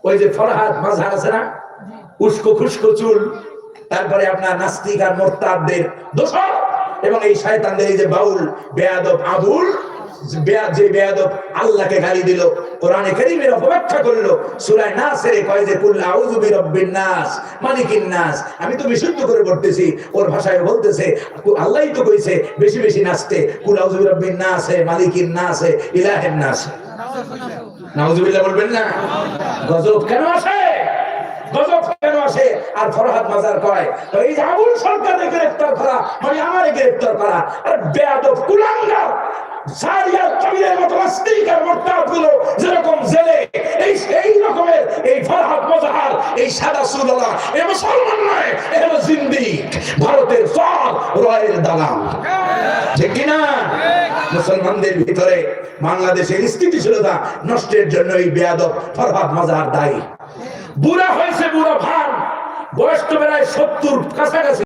ওই যে ফরহাদ মাঝহার আছে না, উস্কো খুস্কো চুল, তারপরে আপনার নাস্তিক আর মোরতাদদের দোষর, এবং এই শয়তানদের এই যে বাউল বেয়াদব আবুল যে বেয়াদব আল্লাহকে গালি দিল, কোরআনে কারীমের অপব্যাখ্যা করলো, সূরা নাসে কয় যে কুল আউযু বিরাব্বিন নাস মালিকিন নাস। আমি তো বিশুদ্ধ করে পড়তেছি, ওর ভাষায় বলতেছে আল্লাহই তো কইছে বেশি বেশি নাচতে, কুল আউযু বিরাব্বিন নাস মালিকিন নাস ইলাহিন নাস। নাউযুবিল্লাহ বলবেন না? গজব কেন আসে? গজব কেন আসে? আর ফরহাদ মাজার কয় এই যে আবুল সরকারকে গ্রেফতার করা মানে আমারে গ্রেফতার করা। আর বেয়াদব কুলাঙ্গার সারিয়া কবিরের মতো নাস্তিক আর মুরতাদগুলো যেরকম জেলে, এই রকমের এই ফরহাদ মাজার, এই সাদা সুললা, এ মুসলমান নয়, এ হলো জিন্দিক, ভারতের সর রয়ের দালাল। ঠিক কিনা? মুসলমানদের ভিতরে বাংলাদেশের স্থিতিশীলতা নষ্টের জন্য এই বেয়াদব ফরহাদ মাজার দায়ী। বুড়া হয়েছে, বুড়া ভান, বয়স তো বেড়ায় 70 কাছাকাছি।